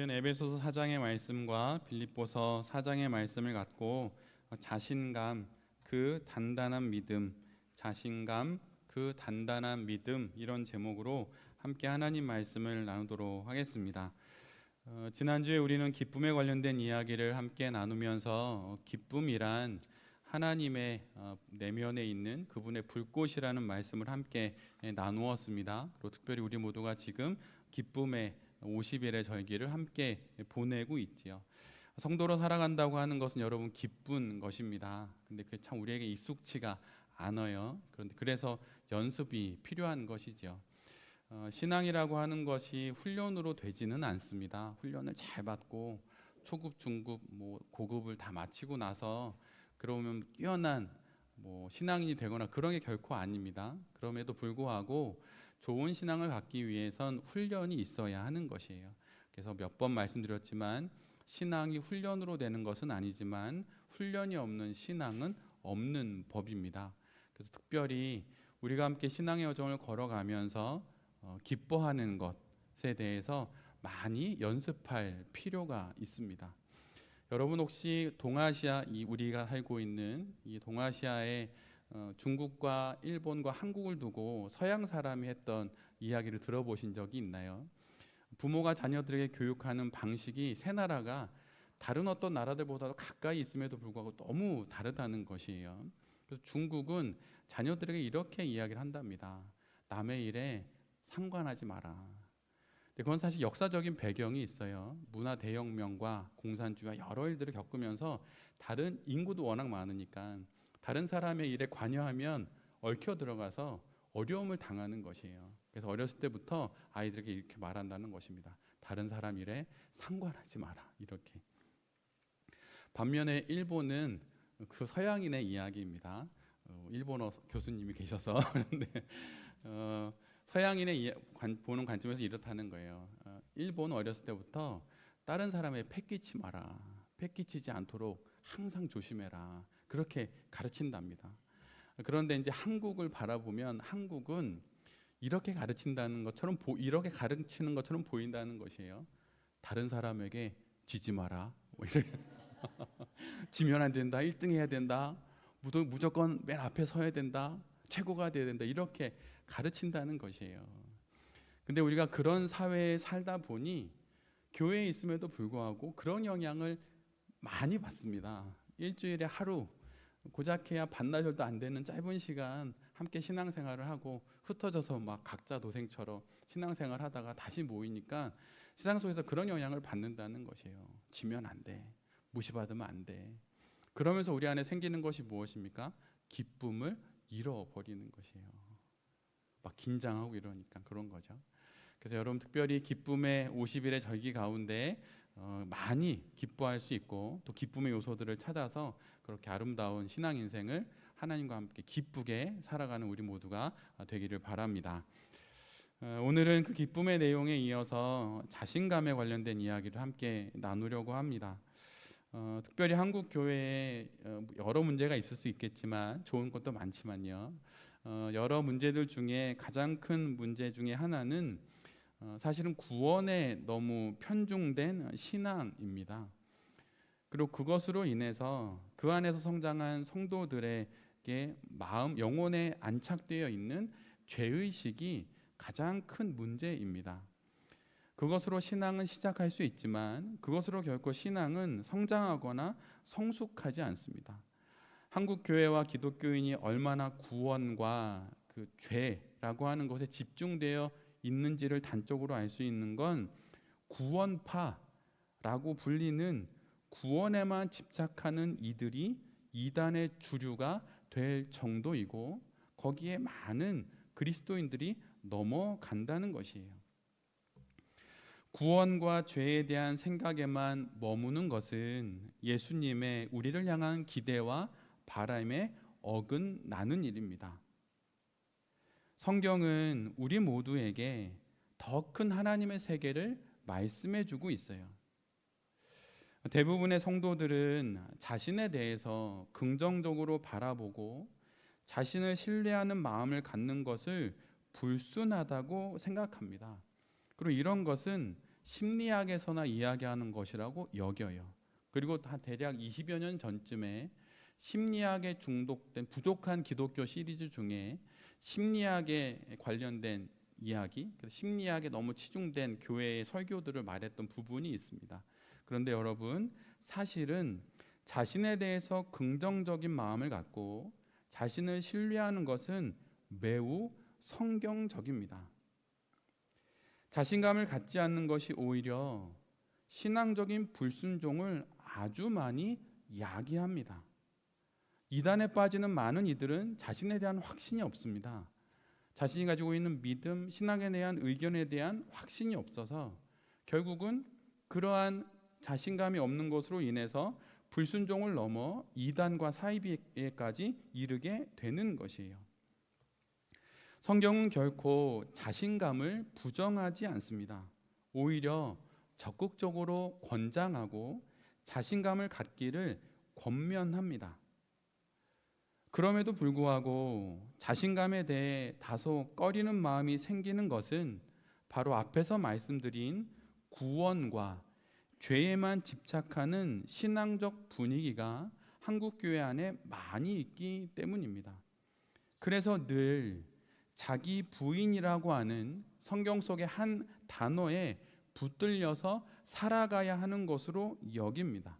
오늘은 에베소서 4장의 말씀과 빌립보서 4장의 말씀을 갖고 자신감, 그 단단한 믿음, 자신감, 그 단단한 믿음, 이런 제목으로 함께 하나님 말씀을 나누도록 하겠습니다. 지난주에 우리는 기쁨에 관련된 이야기를 함께 나누면서 기쁨이란 하나님의 내면에 있는 그분의 불꽃이라는 말씀을 함께 나누었습니다. 그리고 특별히 우리 모두가 지금 기쁨의 50일의 절기를 함께 보내고 있지요. 성도로 살아간다고 하는 것은 여러분 기쁜 것입니다. 근데 그게 참 우리에게 익숙치가 않아요. 그런데 그래서 연습이 필요한 것이죠. 신앙이라고 하는 것이 훈련으로 되지는 않습니다. 훈련을 잘 받고 초급, 중급, 고급을 다 마치고 나서 그러면 뛰어난 신앙인이 되거나 그런 게 결코 아닙니다. 그럼에도 불구하고 좋은 신앙을 갖기 위해선 훈련이 있어야 하는 것이에요. 그래서 몇 번 말씀드렸지만 신앙이 훈련으로 되는 것은 아니지만 훈련이 없는 신앙은 없는 법입니다. 그래서 특별히 우리가 함께 신앙의 여정을 걸어가면서 기뻐하는 것에 대해서 많이 연습할 필요가 있습니다. 여러분 혹시 동아시아, 우리가 살고 있는 이 동아시아의 중국과 일본과 한국을 두고 서양 사람이 했던 이야기를 들어보신 적이 있나요? 부모가 자녀들에게 교육하는 방식이 세 나라가 다른 어떤 나라들보다 가까이 있음에도 불구하고 너무 다르다는 것이에요. 그래서 중국은 자녀들에게 이렇게 이야기를 한답니다. 남의 일에 상관하지 마라. 그건 사실 역사적인 배경이 있어요. 문화 대혁명과 공산주의와 여러 일들을 겪으면서 다른 인구도 워낙 많으니까 다른 사람의 일에 관여하면 얽혀 들어가서 어려움을 당하는 것이에요. 그래서 어렸을 때부터 아이들에게 이렇게 말한다는 것입니다. 다른 사람 일에 상관하지 마라. 이렇게. 반면에 일본은 그 서양인의 이야기입니다. 일본어 교수님이 계셔서 그런데 서양인의 보는 관점에서 이렇다는 거예요. 일본 어렸을 때부터 다른 사람에 패기치 마라. 패기치지 않도록 항상 조심해라. 그렇게 가르친답니다. 그런데 이제 한국을 바라보면 한국은 이렇게 가르친다는 것처럼 이렇게 가르치는 것처럼 보인다는 것이에요. 다른 사람에게 지지 마라. 지면 안 된다. 1등 해야 된다. 무조건 맨 앞에 서야 된다. 최고가 돼야 된다. 이렇게 가르친다는 것이에요. 근데 우리가 그런 사회에 살다 보니 교회에 있음에도 불구하고 그런 영향을 많이 받습니다. 일주일에 하루, 고작해야 반나절도 안 되는 짧은 시간 함께 신앙생활을 하고 흩어져서 막 각자 도생처럼 신앙생활 하다가 다시 모이니까 세상 속에서 그런 영향을 받는다는 것이에요. 지면 안 돼. 무시받으면 안 돼. 그러면서 우리 안에 생기는 것이 무엇입니까? 기쁨을 잃어버리는 것이에요. 막 긴장하고 이러니까 그런 거죠. 그래서 여러분 특별히 기쁨의 50일의 절기 가운데 많이 기뻐할 수 있고 또 기쁨의 요소들을 찾아서 그렇게 아름다운 신앙 인생을 하나님과 함께 기쁘게 살아가는 우리 모두가 되기를 바랍니다. 오늘은 그 기쁨의 내용에 이어서 자신감에 관련된 이야기를 함께 나누려고 합니다. 특별히 한국 교회에 여러 문제가 있을 수 있겠지만 좋은 것도 많지만요. 여러 문제들 중에 가장 큰 문제 중에 하나는 사실은 구원에 너무 편중된 신앙입니다. 그리고 그것으로 인해서 그 안에서 성장한 성도들에게 영혼에 안착되어 있는 죄의식이 가장 큰 문제입니다. 그것으로 신앙은 시작할 수 있지만 그것으로 결코 신앙은 성장하거나 성숙하지 않습니다. 한국 교회와 기독교인이 얼마나 구원과 그 죄라고 하는 것에 집중되어 있는지를 단적으로 알 수 있는 건 구원파라고 불리는 구원에만 집착하는 이들이 이단의 주류가 될 정도이고 거기에 많은 그리스도인들이 넘어간다는 것이에요. 구원과 죄에 대한 생각에만 머무는 것은 예수님의 우리를 향한 기대와 바람에 어긋나는 일입니다. 성경은 우리 모두에게 더 큰 하나님의 세계를 말씀해 주고 있어요. 대부분의 성도들은 자신에 대해서 긍정적으로 바라보고 자신을 신뢰하는 마음을 갖는 것을 불순하다고 생각합니다. 그리고 이런 것은 심리학에서나 이야기하는 것이라고 여겨요. 그리고 대략 20여 년 전쯤에 심리학에 중독된 부족한 기독교 시리즈 중에 심리학에 관련된 이야기, 심리학에 너무 치중된 교회의 설교들을 말했던 부분이 있습니다. 그런데 여러분, 사실은 자신에 대해서 긍정적인 마음을 갖고 자신을 신뢰하는 것은 매우 성경적입니다. 자신감을 갖지 않는 것이 오히려 신앙적인 불순종을 아주 많이 야기합니다. 이단에 빠지는 많은 이들은 자신에 대한 확신이 없습니다. 자신이 가지고 있는 믿음, 신앙에 대한 의견에 대한 확신이 없어서 결국은 그러한 자신감이 없는 것으로 인해서 불순종을 넘어 이단과 사이비에까지 이르게 되는 것이에요. 성경은 결코 자신감을 부정하지 않습니다. 오히려 적극적으로 권장하고 자신감을 갖기를 권면합니다. 그럼에도 불구하고 자신감에 대해 다소 꺼리는 마음이 생기는 것은 바로 앞에서 말씀드린 구원과 죄에만 집착하는 신앙적 분위기가 한국 교회 안에 많이 있기 때문입니다. 그래서 늘 자기 부인이라고 하는 성경 속의 한 단어에 붙들려서 살아가야 하는 것으로 여깁니다.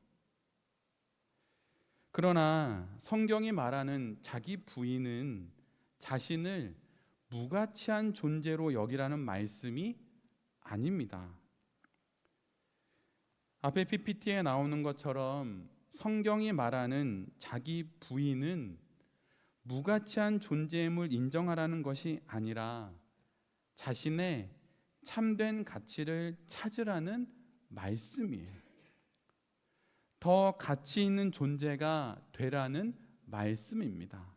그러나 성경이 말하는 자기 부인은 자신을 무가치한 존재로 여기라는 말씀이 아닙니다. 앞에 PPT에 나오는 것처럼 성경이 말하는 자기 부인은 무가치한 존재임을 인정하라는 것이 아니라 자신의 참된 가치를 찾으라는 말씀이에요. 더 가치 있는 존재가 되라는 말씀입니다.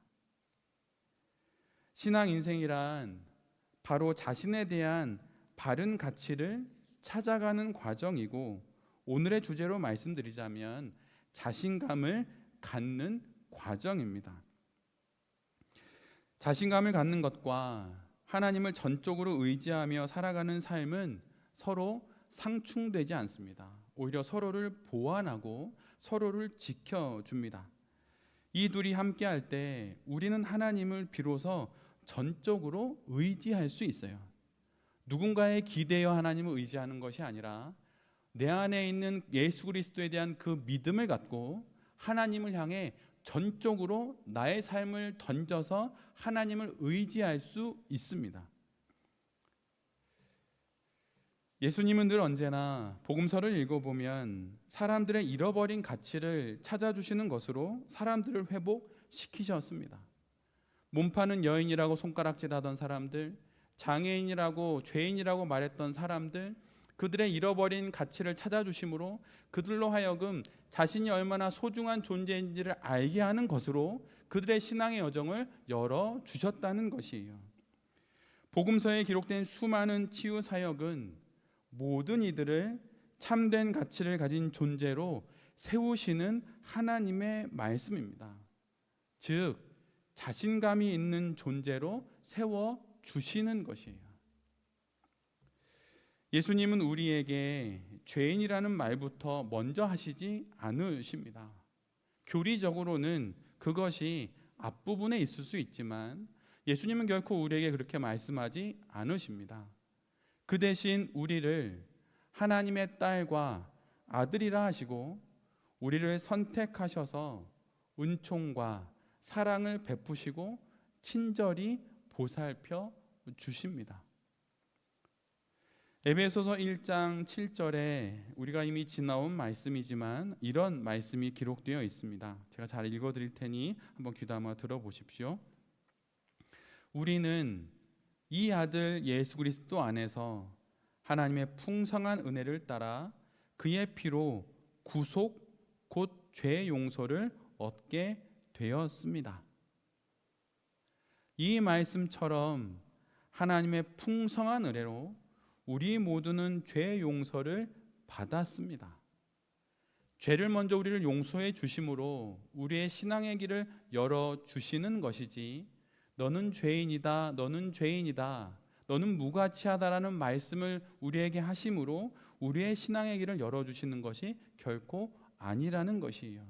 신앙 인생이란 바로 자신에 대한 바른 가치를 찾아가는 과정이고, 오늘의 주제로 말씀드리자면 자신감을 갖는 과정입니다. 자신감을 갖는 것과 하나님을 전적으로 의지하며 살아가는 삶은 서로 상충되지 않습니다. 오히려 서로를 보완하고 서로를 지켜줍니다. 이 둘이 함께할 때 우리는 하나님을 비로소 전적으로 의지할 수 있어요. 누군가에 기대어 하나님을 의지하는 것이 아니라 내 안에 있는 예수 그리스도에 대한 그 믿음을 갖고 하나님을 향해 전적으로 나의 삶을 던져서 하나님을 의지할 수 있습니다. 예수님은 늘 언제나 복음서를 읽어보면 사람들의 잃어버린 가치를 찾아주시는 것으로 사람들을 회복시키셨습니다. 몸 파는 여인이라고 손가락질하던 사람들, 장애인이라고 죄인이라고 말했던 사람들, 그들의 잃어버린 가치를 찾아주심으로 그들로 하여금 자신이 얼마나 소중한 존재인지를 알게 하는 것으로 그들의 신앙의 여정을 열어주셨다는 것이에요. 복음서에 기록된 수많은 치유 사역은 모든 이들을 참된 가치를 가진 존재로 세우시는 하나님의 말씀입니다. 즉, 자신감이 있는 존재로 세워주시는 것이에요. 예수님은 우리에게 죄인이라는 말부터 먼저 하시지 않으십니다. 교리적으로는 그것이 앞부분에 있을 수 있지만 예수님은 결코 우리에게 그렇게 말씀하지 않으십니다. 그 대신 우리를 하나님의 딸과 아들이라 하시고 우리를 선택하셔서 은총과 사랑을 베푸시고 친절히 보살펴 주십니다. 에베소서 1장 7절에 우리가 이미 지나온 말씀이지만 이런 말씀이 기록되어 있습니다. 제가 잘 읽어드릴 테니 한번 귀담아 들어보십시오. 우리는 이 아들 예수 그리스도 안에서 하나님의 풍성한 은혜를 따라 그의 피로 구속 곧 죄 용서를 얻게 되었습니다. 이 말씀처럼 하나님의 풍성한 은혜로 우리 모두는 죄 용서를 받았습니다. 죄를 먼저 우리를 용서해 주심으로 우리의 신앙의 길을 열어주시는 것이지, 너는 죄인이다, 너는 죄인이다, 너는 무가치하다라는 말씀을 우리에게 하심으로 우리의 신앙의 길을 열어주시는 것이 결코 아니라는 것이에요.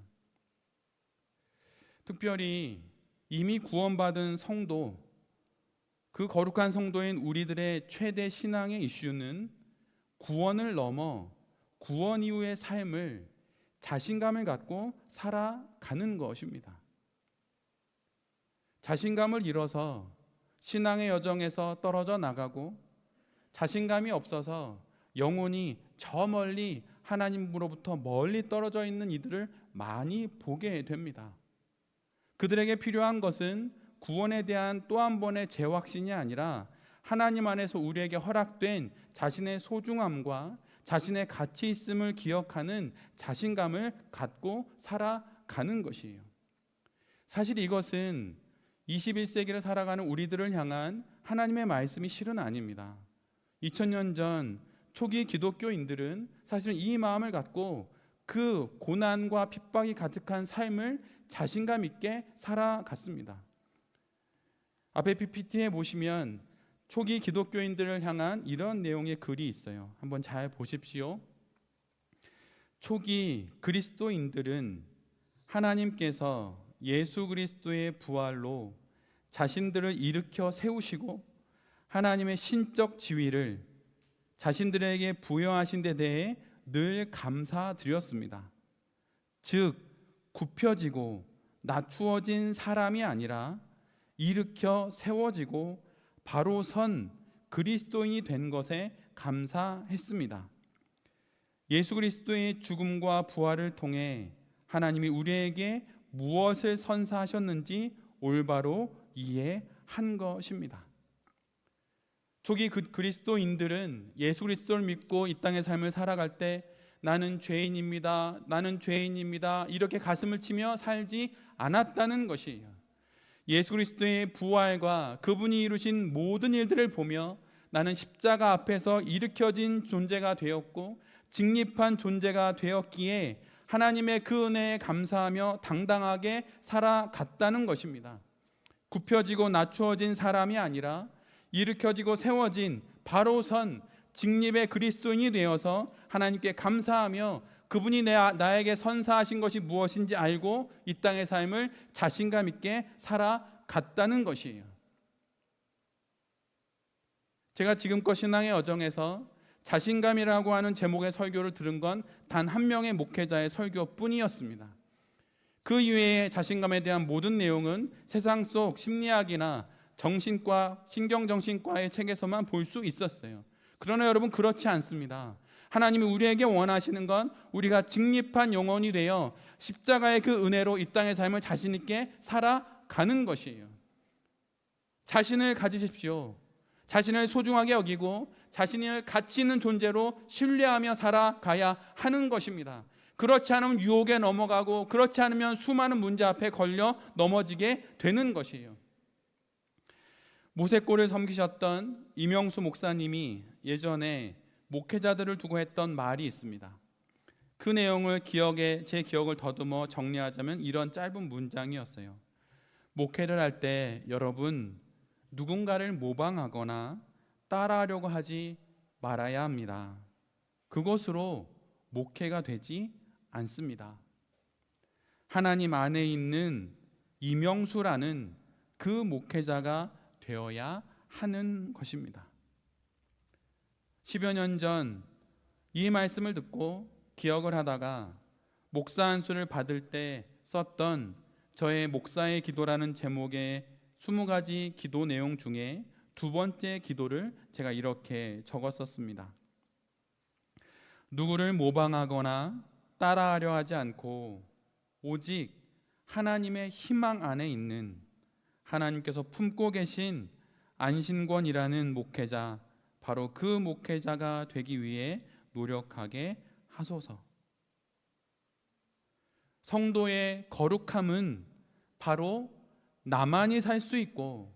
특별히 이미 구원받은 성도, 그 거룩한 성도인 우리들의 최대 신앙의 이슈는 구원을 넘어 구원 이후의 삶을 자신감을 갖고 살아가는 것입니다. 자신감을 잃어서 신앙의 여정에서 떨어져 나가고 자신감이 없어서 영혼이 저 멀리 하나님으로부터 멀리 떨어져 있는 이들을 많이 보게 됩니다. 그들에게 필요한 것은 구원에 대한 또 한 번의 재확신이 아니라 하나님 안에서 우리에게 허락된 자신의 소중함과 자신의 가치 있음을 기억하는 자신감을 갖고 살아가는 것이에요. 사실 이것은 21세기를 살아가는 우리들을 향한 하나님의 말씀이 실은 아닙니다. 2000년 전 초기 기독교인들은 사실은 이 마음을 갖고 그 고난과 핍박이 가득한 삶을 자신감 있게 살아갔습니다. 앞에 PPT에 보시면 초기 기독교인들을 향한 이런 내용의 글이 있어요. 한번 잘 보십시오. 초기 그리스도인들은 하나님께서 예수 그리스도의 부활로 자신들을 일으켜 세우시고 하나님의 신적 지위를 자신들에게 부여하신 데 대해 늘 감사드렸습니다. 즉 굽혀지고 낮추어진 사람이 아니라 일으켜 세워지고 바로 선 그리스도인이 된 것에 감사했습니다. 예수 그리스도의 죽음과 부활을 통해 하나님이 우리에게 무엇을 선사하셨는지 올바로 이해한 것입니다. 초기 그리스도인들은 예수 그리스도를 믿고 이 땅의 삶을 살아갈 때 나는 죄인입니다. 나는 죄인입니다. 이렇게 가슴을 치며 살지 않았다는 것이에요. 예수 그리스도의 부활과 그분이 이루신 모든 일들을 보며 나는 십자가 앞에서 일으켜진 존재가 되었고 직립한 존재가 되었기에 하나님의 그 은혜에 감사하며 당당하게 살아갔다는 것입니다. 굽혀지고 낮추어진 사람이 아니라 일으켜지고 세워진 바로 선 직립의 그리스도인이 되어서 하나님께 감사하며 그분이 나에게 선사하신 것이 무엇인지 알고 이 땅의 삶을 자신감 있게 살아갔다는 것이에요. 제가 지금껏 신앙의 여정에서 자신감이라고 하는 제목의 설교를 들은 건 단 한 명의 목회자의 설교뿐이었습니다. 그 이외에 자신감에 대한 모든 내용은 세상 속 심리학이나 정신과, 신경정신과의 책에서만 볼 수 있었어요. 그러나 여러분 그렇지 않습니다. 하나님이 우리에게 원하시는 건 우리가 직립한 영혼이 되어 십자가의 그 은혜로 이 땅의 삶을 자신 있게 살아가는 것이에요. 자신을 가지십시오. 자신을 소중하게 여기고 자신을 가치 있는 존재로 신뢰하며 살아가야 하는 것입니다. 그렇지 않으면 유혹에 넘어가고 그렇지 않으면 수많은 문제 앞에 걸려 넘어지게 되는 것이에요. 모세골을 섬기셨던 이명수 목사님이 예전에 목회자들을 두고 했던 말이 있습니다. 그 내용을 제 기억을 더듬어 정리하자면 이런 짧은 문장이었어요. 목회를 할 때 여러분 누군가를 모방하거나 따라하려고 하지 말아야 합니다. 그것으로 목회가 되지 않습니다. 하나님 안에 있는 이명수라는 그 목회자가 되어야 하는 것입니다. 10여 년 전 이 말씀을 듣고 기억을 하다가 목사 안수를 받을 때 썼던 저의 목사의 기도라는 제목의 20가지 기도 내용 중에 두 번째 기도를 제가 이렇게 적었었습니다. 누구를 모방하거나 따라하려 하지 않고 오직 하나님의 희망 안에 있는 하나님께서 품고 계신 안신권이라는 목회자, 바로 그 목회자가 되기 위해 노력하게 하소서. 성도의 거룩함은 바로 나만이 살 수 있고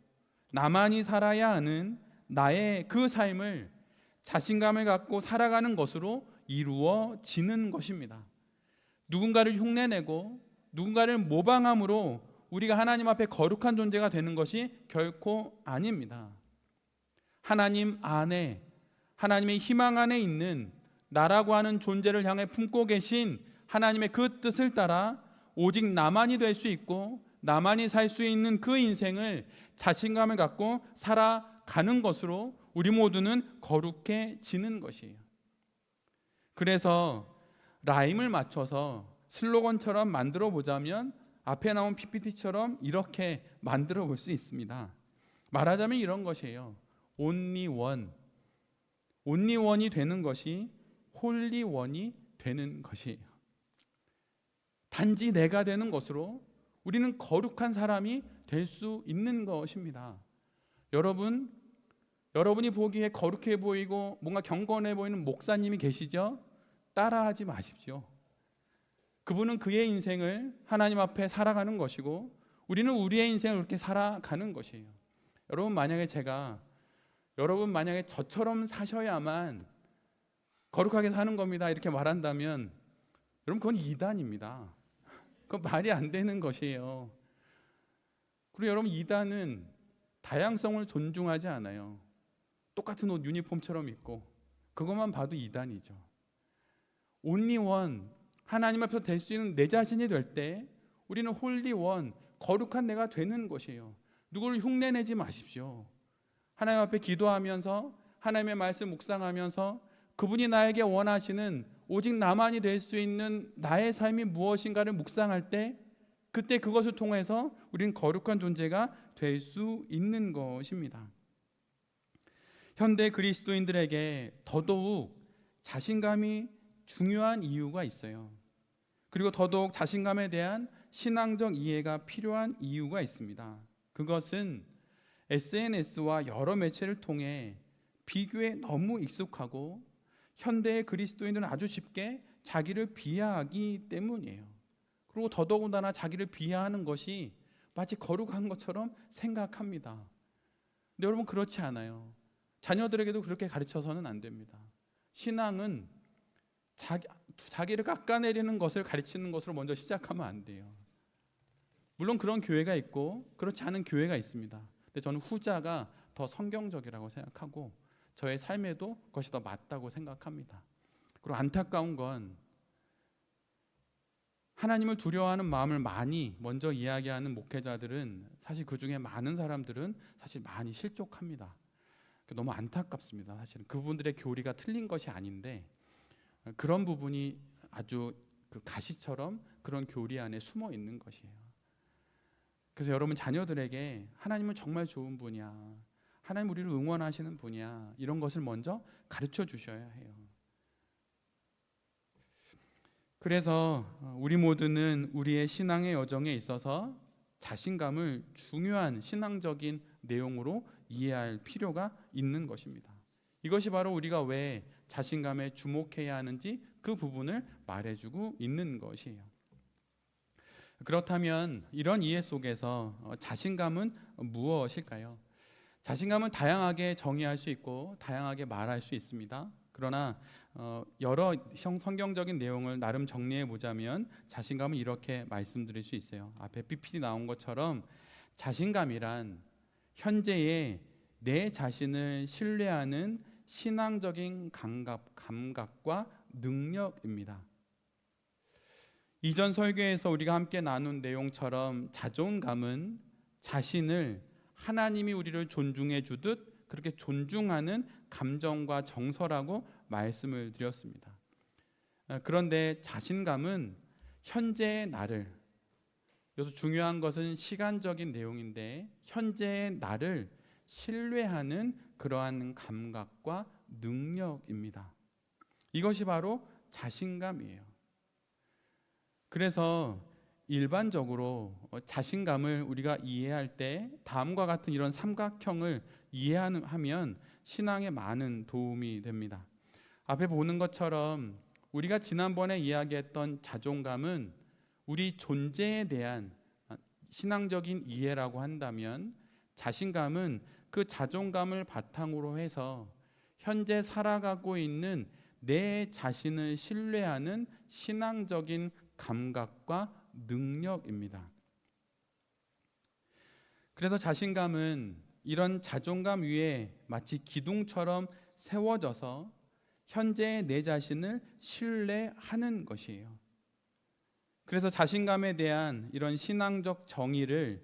나만이 살아야 하는 나의 그 삶을 자신감을 갖고 살아가는 것으로 이루어지는 것입니다. 누군가를 흉내내고 누군가를 모방함으로 우리가 하나님 앞에 거룩한 존재가 되는 것이 결코 아닙니다. 하나님 안에, 하나님의 희망 안에 있는 나라고 하는 존재를 향해 품고 계신 하나님의 그 뜻을 따라 오직 나만이 될 수 있고 나만이 살 수 있는 그 인생을 자신감을 갖고 살아가는 것으로 우리 모두는 거룩해지는 것이에요. 그래서 라임을 맞춰서 슬로건처럼 만들어 보자면 앞에 나온 PPT처럼 이렇게 만들어 볼 수 있습니다. 말하자면 이런 것이에요. Only one. Only one이 되는 것이 홀리 원이 되는 것이에요. 단지 내가 되는 것으로 우리는 거룩한 사람이 될 수 있는 것입니다. 여러분이 보기에 거룩해 보이고 뭔가 경건해 보이는 목사님이 계시죠? 따라하지 마십시오. 그분은 그의 인생을 하나님 앞에 살아가는 것이고 우리는 우리의 인생을 그렇게 살아가는 것이에요. 여러분 만약에 저처럼 사셔야만 거룩하게 사는 겁니다 이렇게 말한다면 여러분 그건 이단입니다. 그건 말이 안 되는 것이에요. 그리고 여러분 이단은 다양성을 존중하지 않아요. 똑같은 옷 유니폼처럼 입고 그것만 봐도 이단이죠. Only one, 하나님 앞에서 될 수 있는 내 자신이 될 때 우리는 홀리 원, 거룩한 내가 되는 것이에요. 누구를 흉내내지 마십시오. 하나님 앞에 기도하면서 하나님의 말씀 묵상하면서 그분이 나에게 원하시는 오직 나만이 될 수 있는 나의 삶이 무엇인가를 묵상할 때 그때 그것을 통해서 우리는 거룩한 존재가 될 수 있는 것입니다. 현대 그리스도인들에게 더더욱 자신감이 중요한 이유가 있어요. 그리고 더더욱 자신감에 대한 신앙적 이해가 필요한 이유가 있습니다. 그것은 SNS와 여러 매체를 통해 비교에 너무 익숙하고 현대의 그리스도인들은 아주 쉽게 자기를 비하하기 때문이에요. 그리고 더더군다나 자기를 비하하는 것이 마치 거룩한 것처럼 생각합니다. 근데 여러분 그렇지 않아요. 자녀들에게도 그렇게 가르쳐서는 안 됩니다. 신앙은 자기를 깎아내리는 것을 가르치는 것으로 먼저 시작하면 안 돼요. 물론 그런 교회가 있고 그렇지 않은 교회가 있습니다. 근데 저는 후자가 더 성경적이라고 생각하고 저의 삶에도 그것이 더 맞다고 생각합니다. 그리고 안타까운 건 하나님을 두려워하는 마음을 많이 먼저 이야기하는 목회자들은 사실 그 중에 많은 사람들은 사실 많이 실족합니다. 너무 안타깝습니다. 사실은 그분들의 교리가 틀린 것이 아닌데 그런 부분이 아주 그 가시처럼 그런 교리 안에 숨어 있는 것이에요. 그래서 여러분 자녀들에게 하나님은 정말 좋은 분이야, 하나님 우리를 응원하시는 분이야, 이런 것을 먼저 가르쳐 주셔야 해요. 그래서 우리 모두는 우리의 신앙의 여정에 있어서 자신감을 중요한 신앙적인 내용으로 이해할 필요가 있는 것입니다. 이것이 바로 우리가 왜 자신감에 주목해야 하는지 그 부분을 말해주고 있는 것이에요. 그렇다면 이런 이해 속에서 자신감은 무엇일까요? 자신감은 다양하게 정의할 수 있고 다양하게 말할 수 있습니다. 그러나 여러 성경적인 내용을 나름 정리해 보자면 자신감은 이렇게 말씀드릴 수 있어요. 앞에 PPT 나온 것처럼 자신감이란 현재의 내 자신을 신뢰하는 신앙적인 감각과 능력입니다. 이전 설교에서 우리가 함께 나눈 내용처럼 자존감은 자신을 하나님이 우리를 존중해 주듯 그렇게 존중하는 감정과 정서라고 말씀을 드렸습니다. 그런데 자신감은 현재의 나를, 여기서 중요한 것은 시간적인 내용인데 현재의 나를 신뢰하는 그러한 감각과 능력입니다. 이것이 바로 자신감이에요. 그래서 일반적으로 자신감을 우리가 이해할 때 다음과 같은 이런 삼각형을 이해하면 신앙에 많은 도움이 됩니다. 앞에 보는 것처럼 우리가 지난번에 이야기했던 자존감은 우리 존재에 대한 신앙적인 이해라고 한다면 자신감은 그 자존감을 바탕으로 해서 현재 살아가고 있는 내 자신을 신뢰하는 신앙적인 감각과 능력입니다. 그래서 자신감은 이런 자존감 위에 마치 기둥처럼 세워져서 현재의 내 자신을 신뢰하는 것이에요. 그래서 자신감에 대한 이런 신앙적 정의를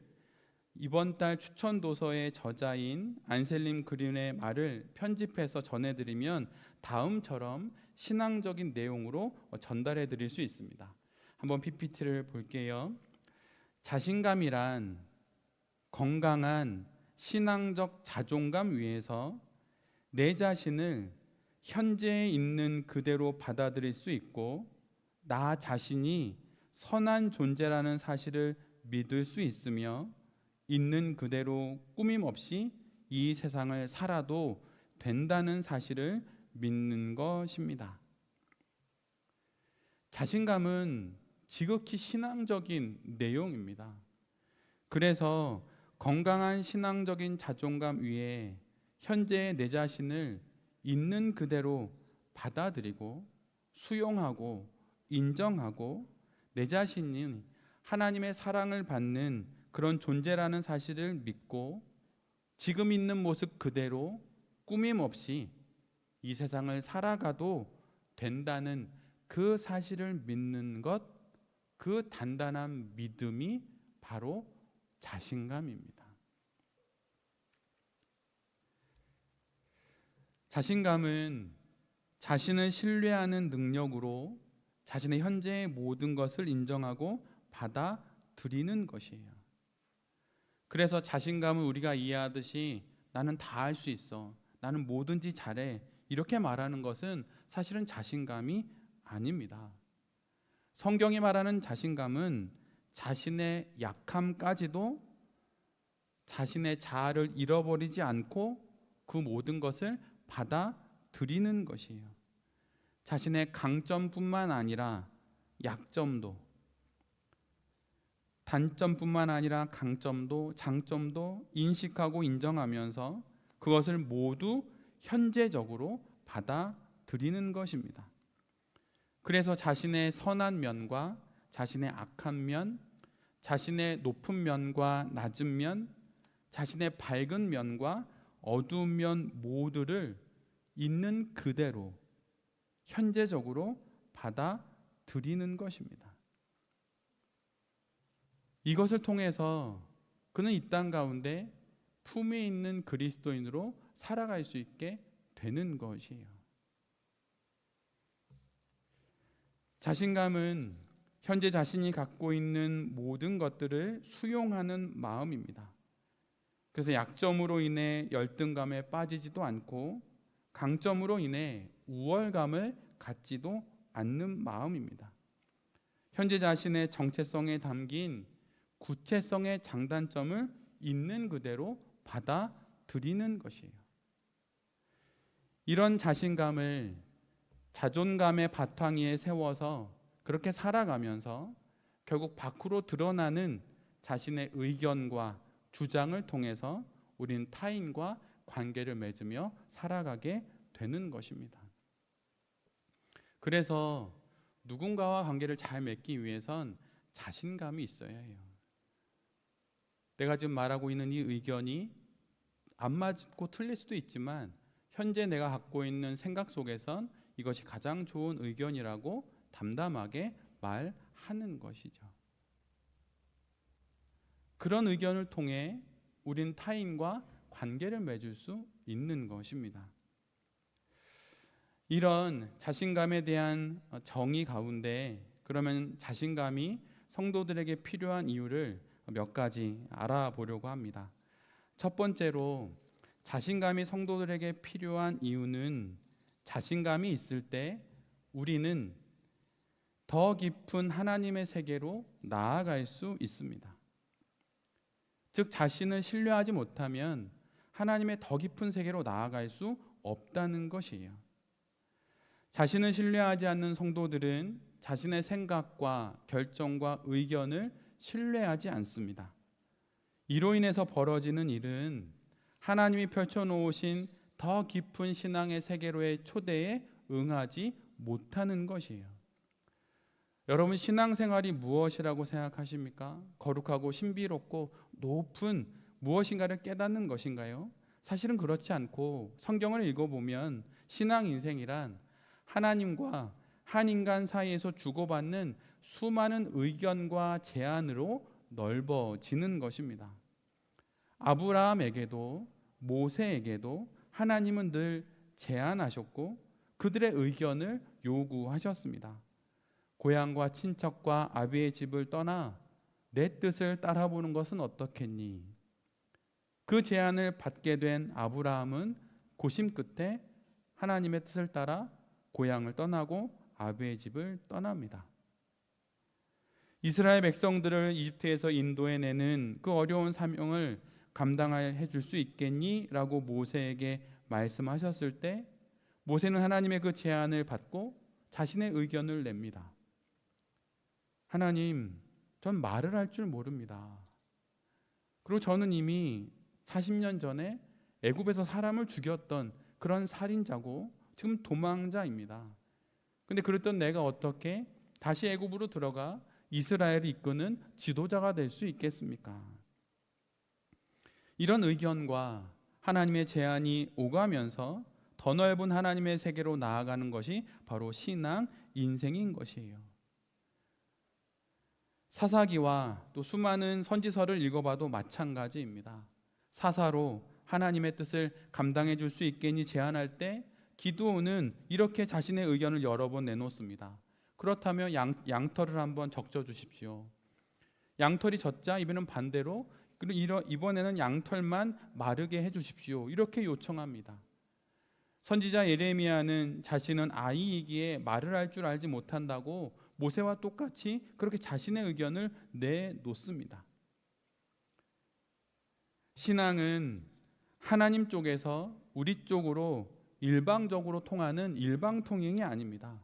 이번 달 추천 도서의 저자인 안셀림 그린의 말을 편집해서 전해드리면 다음처럼 신앙적인 내용으로 전달해 드릴 수 있습니다. 한번 PPT를 볼게요. 자신감이란 건강한 신앙적 자존감 위에서 내 자신을 현재에 있는 그대로 받아들일 수 있고 나 자신이 선한 존재라는 사실을 믿을 수 있으며 있는 그대로 꾸밈 없이 이 세상을 살아도 된다는 사실을 믿는 것입니다. 자신감은 지극히 신앙적인 내용입니다. 그래서 건강한 신앙적인 자존감 위에 현재의 내 자신을 있는 그대로 받아들이고 수용하고 인정하고 내 자신이 하나님의 사랑을 받는 그런 존재라는 사실을 믿고 지금 있는 모습 그대로 꾸밈 없이 이 세상을 살아가도 된다는 그 사실을 믿는 것, 그 단단한 믿음이 바로 자신감입니다. 자신감은 자신을 신뢰하는 능력으로 자신의 현재의 모든 것을 인정하고 받아들이는 것이에요. 그래서 자신감을 우리가 이해하듯이 나는 다 할 수 있어, 나는 뭐든지 잘해, 이렇게 말하는 것은 사실은 자신감이 아닙니다. 성경이 말하는 자신감은 자신의 약함까지도 자신의 자아를 잃어버리지 않고 그 모든 것을 받아들이는 것이에요. 자신의 강점뿐만 아니라 약점도, 단점뿐만 아니라 강점도 장점도 인식하고 인정하면서 그것을 모두 현재적으로 받아들이는 것입니다. 그래서 자신의 선한 면과 자신의 악한 면, 자신의 높은 면과 낮은 면, 자신의 밝은 면과 어두운 면 모두를 있는 그대로 현재적으로 받아들이는 것입니다. 이것을 통해서 그는 이 땅 가운데 품에 있는 그리스도인으로 살아갈 수 있게 되는 것이에요. 자신감은 현재 자신이 갖고 있는 모든 것들을 수용하는 마음입니다. 그래서 약점으로 인해 열등감에 빠지지도 않고 강점으로 인해 우월감을 갖지도 않는 마음입니다. 현재 자신의 정체성에 담긴 구체성의 장단점을 있는 그대로 받아들이는 것이에요. 이런 자신감을 자존감의 바탕 위에 세워서 그렇게 살아가면서 결국 밖으로 드러나는 자신의 의견과 주장을 통해서 우린 타인과 관계를 맺으며 살아가게 되는 것입니다. 그래서 누군가와 관계를 잘 맺기 위해선 자신감이 있어야 해요. 내가 지금 말하고 있는 이 의견이 안 맞고 틀릴 수도 있지만 현재 내가 갖고 있는 생각 속에선 이것이 가장 좋은 의견이라고 담담하게 말하는 것이죠. 그런 의견을 통해 우린 타인과 관계를 맺을 수 있는 것입니다. 이런 자신감에 대한 정의 가운데 그러면 자신감이 성도들에게 필요한 이유를 몇 가지 알아보려고 합니다. 첫 번째로 자신감이 성도들에게 필요한 이유는 자신감이 있을 때 우리는 더 깊은 하나님의 세계로 나아갈 수 있습니다. 즉 자신을 신뢰하지 못하면 하나님의 더 깊은 세계로 나아갈 수 없다는 것이에요. 자신을 신뢰하지 않는 성도들은 자신의 생각과 결정과 의견을 신뢰하지 않습니다. 이로 인해서 벌어지는 일은 하나님이 펼쳐놓으신 더 깊은 신앙의 세계로의 초대에 응하지 못하는 것이에요. 여러분 신앙생활이 무엇이라고 생각하십니까? 거룩하고 신비롭고 높은 무엇인가를 깨닫는 것인가요? 사실은 그렇지 않고 성경을 읽어보면 신앙 인생이란 하나님과 한 인간 사이에서 주고받는 수많은 의견과 제안으로 넓어지는 것입니다. 아브라함에게도 모세에게도 하나님은 늘 제안하셨고 그들의 의견을 요구하셨습니다. 고향과 친척과 아비의 집을 떠나 내 뜻을 따라보는 것은 어떻겠니? 그 제안을 받게 된 아브라함은 고심 끝에 하나님의 뜻을 따라 고향을 떠나고 아비의 집을 떠납니다. 이스라엘 백성들을 이집트에서 인도해내는 그 어려운 사명을 감당해 줄 수 있겠니? 라고 모세에게 말씀하셨을 때 모세는 하나님의 그 제안을 받고 자신의 의견을 냅니다. 하나님, 전 말을 할 줄 모릅니다. 그리고 저는 이미 40년 전에 애굽에서 사람을 죽였던 그런 살인자고 지금 도망자입니다. 근데 그랬던 내가 어떻게 다시 애굽으로 들어가 이스라엘을 이끄는 지도자가 될 수 있겠습니까? 이런 의견과 하나님의 제안이 오가면서 더 넓은 하나님의 세계로 나아가는 것이 바로 신앙 인생인 것이에요. 사사기와 또 수많은 선지서를 읽어봐도 마찬가지입니다. 사사로 하나님의 뜻을 감당해 줄 수 있겠니 제안할 때 기드온은 이렇게 자신의 의견을 여러 번 내놓습니다. 그렇다면 양털을 한번 적셔 주십시오. 양털이 젖자 이번에는 반대로 이번에는 양털만 마르게 해 주십시오. 이렇게 요청합니다. 선지자 예레미야는 자신은 아이이기에 말을 할 줄 알지 못한다고 모세와 똑같이 그렇게 자신의 의견을 내놓습니다. 신앙은 하나님 쪽에서 우리 쪽으로 일방적으로 통하는 일방통행이 아닙니다.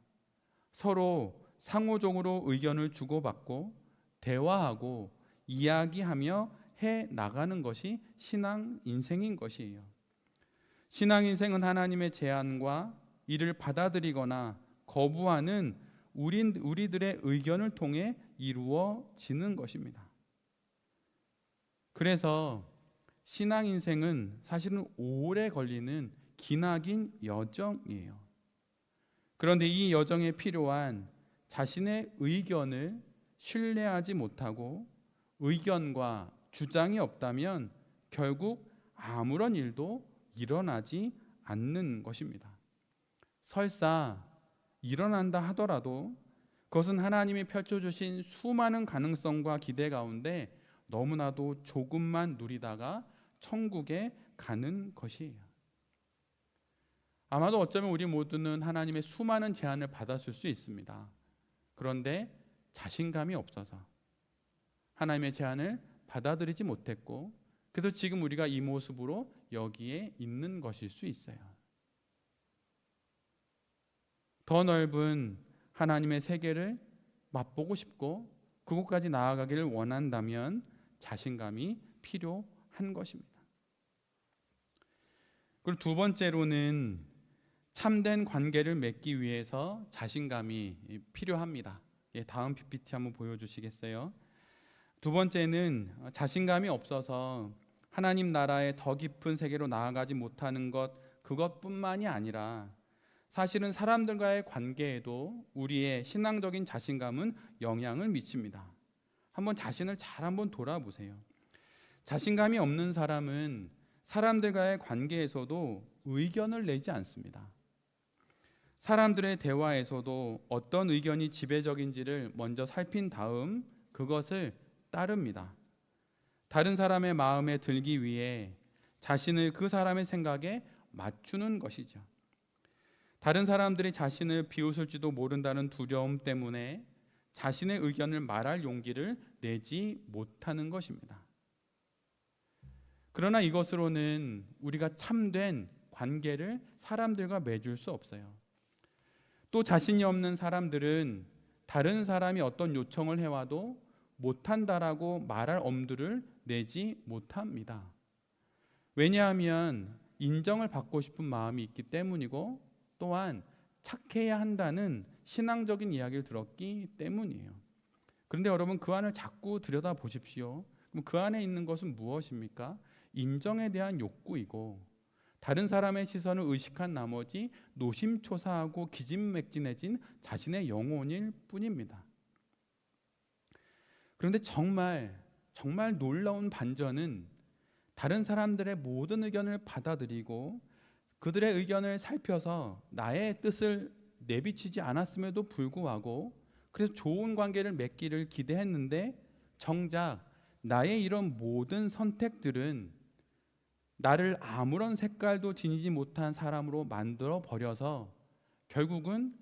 서로 상호적으로 의견을 주고받고 대화하고 이야기하며 해 나가는 것이 신앙 인생인 것이에요. 신앙 인생은 하나님의 제안과 이를 받아들이거나 거부하는 우리들의 의견을 통해 이루어지는 것입니다. 그래서 신앙 인생은 사실은 오래 걸리는 기나긴 여정이에요. 그런데 이 여정에 필요한 자신의 의견을 신뢰하지 못하고 의견과 주장이 없다면 결국 아무런 일도 일어나지 않는 것입니다. 설사 일어난다 하더라도 그것은 하나님이 펼쳐주신 수많은 가능성과 기대 가운데 너무나도 조금만 누리다가 천국에 가는 것이에요. 아마도 어쩌면 우리 모두는 하나님의 수많은 제안을 받았을 수 있습니다. 그런데 자신감이 없어서 하나님의 제안을 받아들이지 못했고 그래서 지금 우리가 이 모습으로 여기에 있는 것일 수 있어요. 더 넓은 하나님의 세계를 맛보고 싶고 그곳까지 나아가기를 원한다면 자신감이 필요한 것입니다. 그리고 두 번째로는 참된 관계를 맺기 위해서 자신감이 필요합니다. 다음 PPT 한번 보여주시겠어요? 두 번째는 자신감이 없어서 하나님 나라의 더 깊은 세계로 나아가지 못하는 그것뿐만이 아니라 사실은 사람들과의 관계에도 우리의 신앙적인 자신감은 영향을 미칩니다. 한번 자신을 잘 한번 돌아보세요. 자신감이 없는 사람은 사람들과의 관계에서도 의견을 내지 않습니다. 사람들의 대화에서도 어떤 의견이 지배적인지를 먼저 살핀 다음 그것을 따릅니다. 다른 사람의 마음에 들기 위해 자신을 그 사람의 생각에 맞추는 것이죠. 다른 사람들이 자신을 비웃을지도 모른다는 두려움 때문에 자신의 의견을 말할 용기를 내지 못하는 것입니다. 그러나 이것으로는 우리가 참된 관계를 사람들과 맺을 수 없어요. 또 자신이 없는 사람들은 다른 사람이 어떤 요청을 해와도 못한다라고 말할 엄두를 내지 못합니다. 왜냐하면 인정을 받고 싶은 마음이 있기 때문이고 또한 착해야 한다는 신앙적인 이야기를 들었기 때문이에요. 그런데 여러분 그 안을 자꾸 들여다보십시오. 그럼 그 안에 있는 것은 무엇입니까? 인정에 대한 욕구이고 다른 사람의 시선을 의식한 나머지 노심초사하고 기진맥진해진 자신의 영혼일 뿐입니다. 그런데 정말 놀라운 반전은 다른 사람들의 모든 의견을 받아들이고 그들의 의견을 살펴서 나의 뜻을 내비치지 않았음에도 불구하고 그래서 좋은 관계를 맺기를 기대했는데 정작 나의 이런 모든 선택들은 나를 아무런 색깔도 지니지 못한 사람으로 만들어 버려서 결국은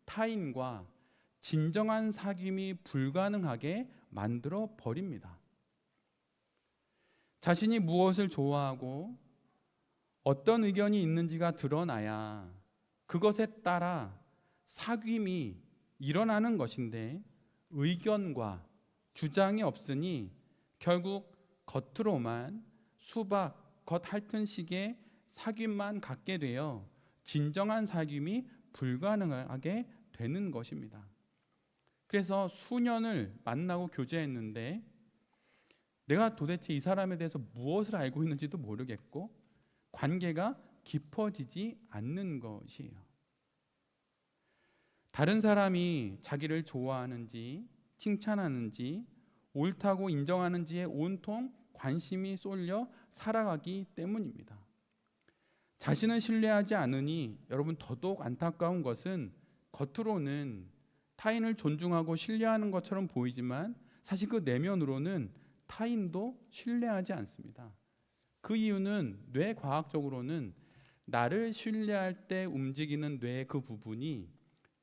타인과 진정한 사귐이 불가능하게 만들어 버립니다. 자신이 무엇을 좋아하고 어떤 의견이 있는지가 드러나야 그것에 따라 사귐이 일어나는 것인데 의견과 주장이 없으니 결국 겉으로만 수박, 겉핥은식의 사귐만 갖게 되어 진정한 사귐이 불가능하게 되는 것입니다. 그래서 수년을 만나고 교제했는데 내가 도대체 이 사람에 대해서 무엇을 알고 있는지도 모르겠고 관계가 깊어지지 않는 것이에요. 다른 사람이 자기를 좋아하는지 칭찬하는지 옳다고 인정하는지에 온통 관심이 쏠려 살아가기 때문입니다. 자신을 신뢰하지 않으니 여러분 더더욱 안타까운 것은 겉으로는 타인을 존중하고 신뢰하는 것처럼 보이지만 사실 그 내면으로는 타인도 신뢰하지 않습니다. 그 이유는 뇌과학적으로는 나를 신뢰할 때 움직이는 뇌의 그 부분이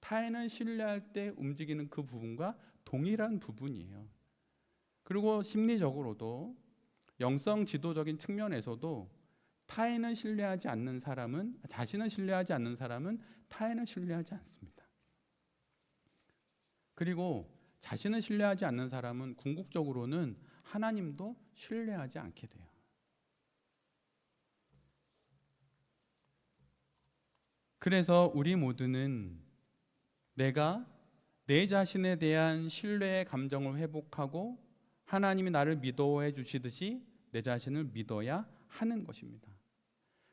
타인을 신뢰할 때 움직이는 그 부분과 동일한 부분이에요. 그리고 심리적으로도 영성 지도적인 측면에서도 타인을 신뢰하지 않는 사람은 자신을 신뢰하지 않는 사람은 타인을 신뢰하지 않습니다. 그리고 자신을 신뢰하지 않는 사람은 궁극적으로는 하나님도 신뢰하지 않게 돼요. 그래서 우리 모두는 내가 내 자신에 대한 신뢰의 감정을 회복하고 하나님이 나를 믿어해 주시듯이 내 자신을 믿어야 하는 것입니다.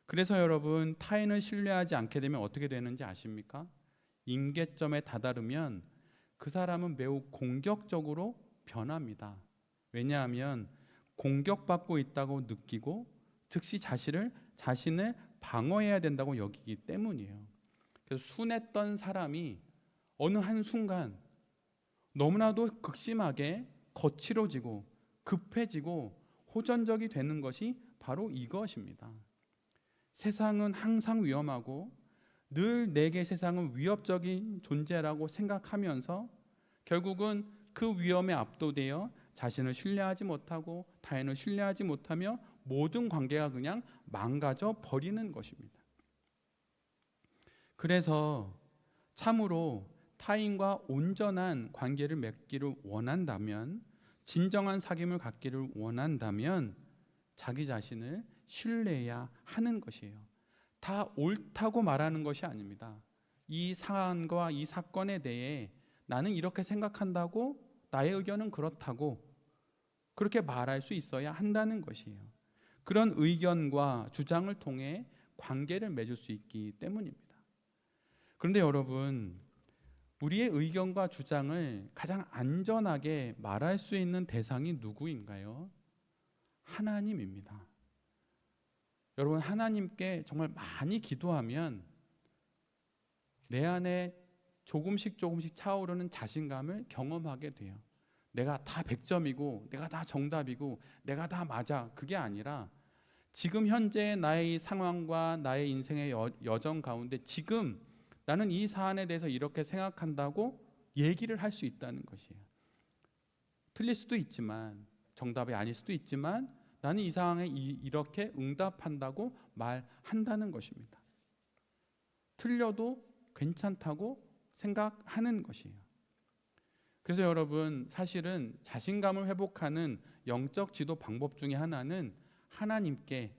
그래서 여러분 타인을 신뢰하지 않게 되면 어떻게 되는지 아십니까? 임계점에 다다르면 그 사람은 매우 공격적으로 변합니다. 왜냐하면 공격받고 있다고 느끼고 즉시 자신을 방어해야 된다고 여기기 때문이에요. 그래서 순했던 사람이 어느 한순간 너무나도 극심하게 거칠어지고 급해지고 호전적이 되는 것이 바로 이것입니다. 세상은 항상 위험하고 늘 내게 세상은 위협적인 존재라고 생각하면서 결국은 그 위험에 압도되어 자신을 신뢰하지 못하고 타인을 신뢰하지 못하며 모든 관계가 그냥 망가져 버리는 것입니다. 그래서 참으로 타인과 온전한 관계를 맺기를 원한다면, 진정한 사귐을 갖기를 원한다면 자기 자신을 신뢰해야 하는 것이에요. 다 옳다고 말하는 것이 아닙니다. 이 사안과 이 사건에 대해 나는 이렇게 생각한다고, 나의 의견은 그렇다고 그렇게 말할 수 있어야 한다는 것이에요. 그런 의견과 주장을 통해 관계를 맺을 수 있기 때문입니다. 그런데 여러분, 우리의 의견과 주장을 가장 안전하게 말할 수 있는 대상이 누구인가요? 하나님입니다. 여러분, 하나님께 정말 많이 기도하면 내 안에 조금씩 차오르는 자신감을 경험하게 돼요. 내가 다 100점이고 내가 다 정답이고 내가 다 맞아, 그게 아니라 지금 현재 나의 이 상황과 나의 인생의 여정 가운데 지금 나는 이 사안에 대해서 이렇게 생각한다고 얘기를 할 수 있다는 것이에요. 틀릴 수도 있지만, 정답이 아닐 수도 있지만 나는 이 상황에 이렇게 응답한다고 말한다는 것입니다. 틀려도 괜찮다고 생각하는 것이에요. 그래서 여러분, 사실은 자신감을 회복하는 영적 지도 방법 중에 하나는 하나님께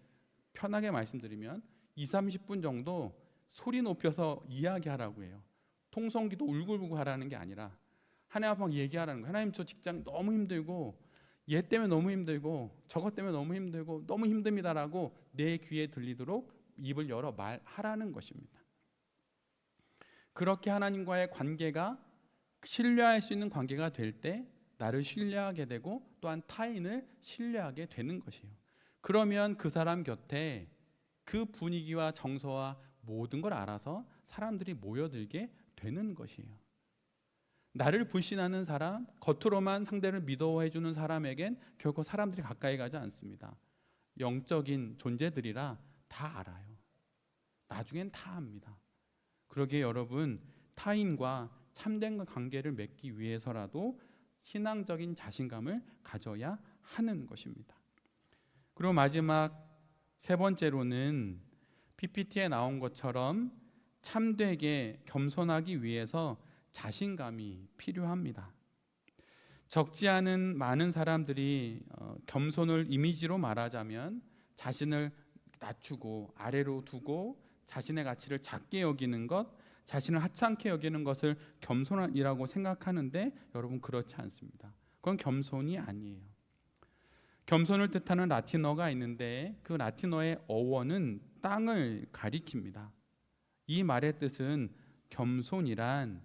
편하게 말씀드리면 20-30분 정도 소리 높여서 이야기하라고 해요. 통성기도 울고불고 하라는 게 아니라 하나님 앞에 얘기하라는 거예요. 하나님, 저 직장 너무 힘들고 얘 때문에 너무 힘들고 저것 때문에 너무 힘들고 너무 힘듭니다라고 내 귀에 들리도록 입을 열어 말하라는 것입니다. 그렇게 하나님과의 관계가 신뢰할 수 있는 관계가 될 때 나를 신뢰하게 되고 또한 타인을 신뢰하게 되는 것이에요. 그러면 그 사람 곁에 그 분위기와 정서와 모든 걸 알아서 사람들이 모여들게 되는 것이에요. 나를 불신하는 사람, 겉으로만 상대를 믿어해주는 사람에겐 결코 사람들이 가까이 가지 않습니다. 영적인 존재들이라 다 알아요. 나중엔 다 압니다. 그러기에 여러분, 타인과 참된 관계를 맺기 위해서라도 신앙적인 자신감을 가져야 하는 것입니다. 그리고 마지막 세 번째로는 PPT에 나온 것처럼 참되게 겸손하기 위해서 자신감이 필요합니다. 적지 않은 많은 사람들이 겸손을 이미지로 말하자면 자신을 낮추고 아래로 두고 자신의 가치를 작게 여기는 것, 자신을 하찮게 여기는 것을 겸손이라고 생각하는데 여러분 그렇지 않습니다. 그건 겸손이 아니에요. 겸손을 뜻하는 라틴어가 있는데 그 라틴어의 어원은 땅을 가리킵니다. 이 말의 뜻은 겸손이란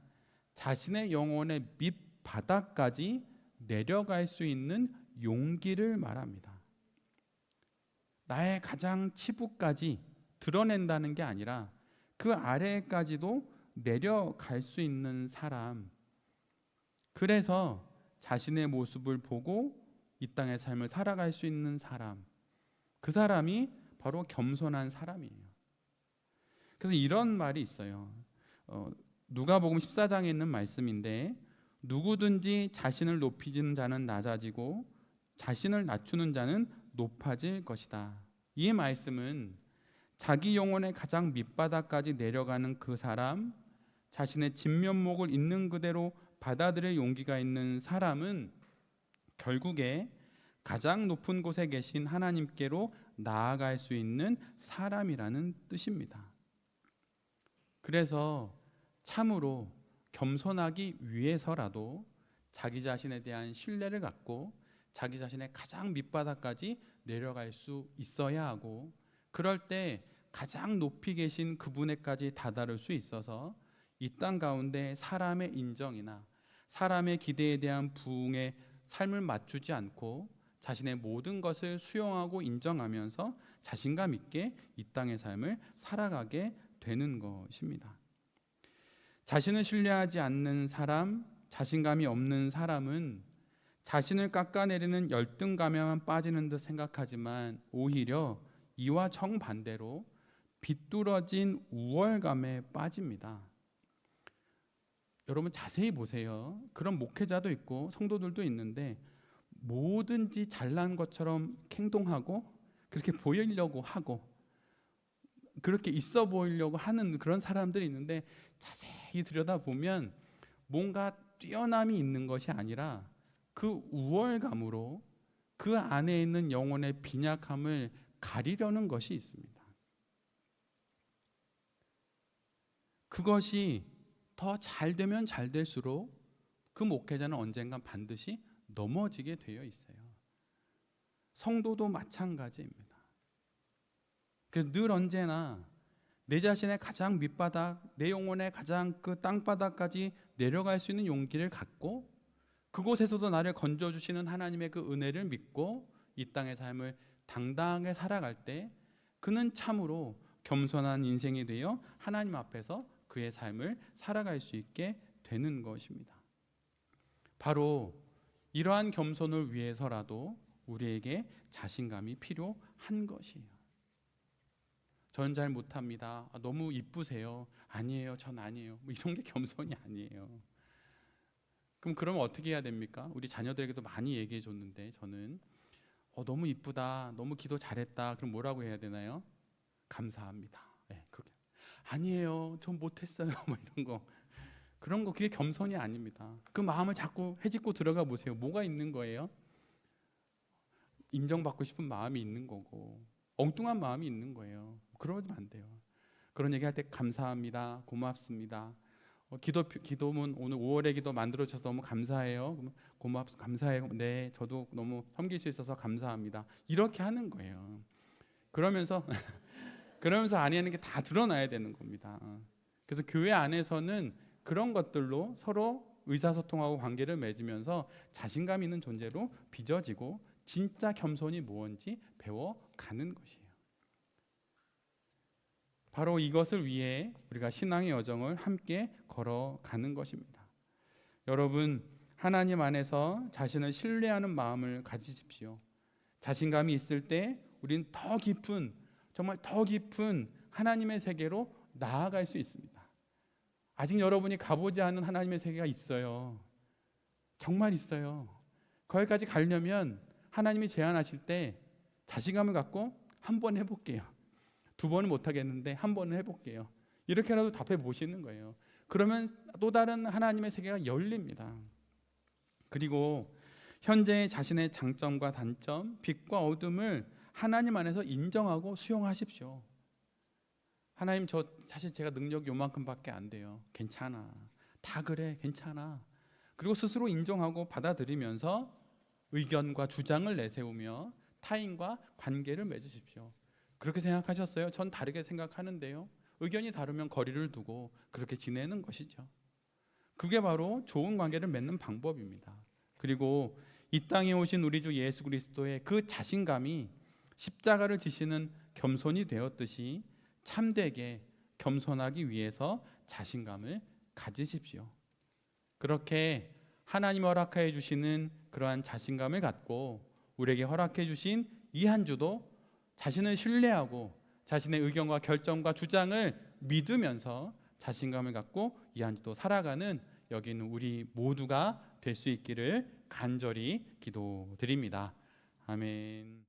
자신의 영혼의 밑바닥까지 내려갈 수 있는 용기를 말합니다. 나의 가장 치부까지 드러낸다는 게 아니라 그 아래까지도 내려갈 수 있는 사람. 그래서 자신의 모습을 보고 이 땅의 삶을 살아갈 수 있는 사람. 그 사람이 바로 겸손한 사람이에요. 그래서 이런 말이 있어요. 누가복음 14장에 있는 말씀인데 누구든지 자신을 높이는 자는 낮아지고 자신을 낮추는 자는 높아질 것이다. 이 말씀은 자기 영혼의 가장 밑바닥까지 내려가는 그 사람, 자신의 진면목을 있는 그대로 받아들일 용기가 있는 사람은 결국에 가장 높은 곳에 계신 하나님께로 나아갈 수 있는 사람이라는 뜻입니다. 그래서 참으로 겸손하기 위해서라도 자기 자신에 대한 신뢰를 갖고 자기 자신의 가장 밑바닥까지 내려갈 수 있어야 하고, 그럴 때 가장 높이 계신 그분에까지 다다를 수 있어서 이 땅 가운데 사람의 인정이나 사람의 기대에 대한 부응에 삶을 맞추지 않고 자신의 모든 것을 수용하고 인정하면서 자신감 있게 이 땅의 삶을 살아가게 되는 것입니다. 자신을 신뢰하지 않는 사람, 자신감이 없는 사람은 자신을 깎아내리는 열등감에만 빠지는 듯 생각하지만 오히려 이와 정반대로 비뚤어진 우월감에 빠집니다. 여러분 자세히 보세요. 그런 목회자도 있고 성도들도 있는데 뭐든지 잘난 것처럼 행동하고 그렇게 보이려고 하고 그렇게 있어 보이려고 하는 그런 사람들이 있는데 자세히 들여다보면 뭔가 뛰어남이 있는 것이 아니라 그 우월감으로 그 안에 있는 영혼의 빈약함을 가리려는 것이 있습니다. 그것이 더 잘 되면 잘 될수록 그 목회자는 언젠간 반드시 넘어지게 되어 있어요. 성도도 마찬가지입니다. 그래서 늘 언제나 내 자신의 가장 밑바닥, 내 영혼의 가장 그 땅바닥까지 내려갈 수 있는 용기를 갖고 그곳에서도 나를 건져주시는 하나님의 그 은혜를 믿고 이 땅의 삶을 당당하게 살아갈 때 그는 참으로 겸손한 인생이 되어 하나님 앞에서 그의 삶을 살아갈 수 있게 되는 것입니다. 바로 이러한 겸손을 위해서라도 우리에게 자신감이 필요한 것이에요. 전 잘 못합니다. 너무 이쁘세요. 아니에요, 전 아니에요. 뭐 이런 게 겸손이 아니에요. 그러면 어떻게 해야 됩니까? 우리 자녀들에게도 많이 얘기해 줬는데 저는 너무 이쁘다, 너무 기도 잘했다. 그럼 뭐라고 해야 되나요? 감사합니다. 네, 그게 아니에요, 전 못했어요. 뭐 이런 거, 그런 거 그게 겸손이 아닙니다. 그 마음을 자꾸 헤집고 들어가 보세요. 뭐가 있는 거예요? 인정받고 싶은 마음이 있는 거고 엉뚱한 마음이 있는 거예요. 그러면 안 돼요. 그런 얘기할 때 감사합니다, 고맙습니다. 기도문 오늘 5월의 기도 만들어 주셔서 너무 감사해요. 감사해요. 네, 저도 너무 섬길 수 있어서 감사합니다. 이렇게 하는 거예요. 그러면서 그러면서 안에 있는 게 다 드러나야 되는 겁니다. 그래서 교회 안에서는 그런 것들로 서로 의사소통하고 관계를 맺으면서 자신감 있는 존재로 빚어지고 진짜 겸손이 무엇인지 배워가는 것이에요. 바로 이것을 위해 우리가 신앙의 여정을 함께 걸어가는 것입니다. 여러분, 하나님 안에서 자신을 신뢰하는 마음을 가지십시오. 자신감이 있을 때 우리는 더 깊은, 정말 더 깊은 하나님의 세계로 나아갈 수 있습니다. 아직 여러분이 가보지 않은 하나님의 세계가 있어요. 정말 있어요. 거기까지 가려면 하나님이 제안하실 때 자신감을 갖고 한 번 해볼게요. 두 번은 못하겠는데 한 번은 해볼게요. 이렇게라도 답해 보시는 거예요. 그러면 또 다른 하나님의 세계가 열립니다. 그리고 현재의 자신의 장점과 단점, 빛과 어둠을 하나님 안에서 인정하고 수용하십시오. 하나님, 저 사실 제가 능력이 요만큼밖에 안 돼요. 괜찮아. 다 그래. 괜찮아. 그리고 스스로 인정하고 받아들이면서 의견과 주장을 내세우며 타인과 관계를 맺으십시오. 그렇게 생각하셨어요? 전 다르게 생각하는데요. 의견이 다르면 거리를 두고 그렇게 지내는 것이죠. 그게 바로 좋은 관계를 맺는 방법입니다. 그리고 이 땅에 오신 우리 주 예수 그리스도의 그 자신감이 십자가를 지시는 겸손이 되었듯이 참되게 겸손하기 위해서 자신감을 가지십시오. 그렇게 하나님 허락해 주시는 그러한 자신감을 갖고 우리에게 허락해 주신 이 한 주도 자신을 신뢰하고 자신의 의견과 결정과 주장을 믿으면서 자신감을 갖고 이 한 주도 살아가는 여기 있는 우리 모두가 될 수 있기를 간절히 기도드립니다. 아멘.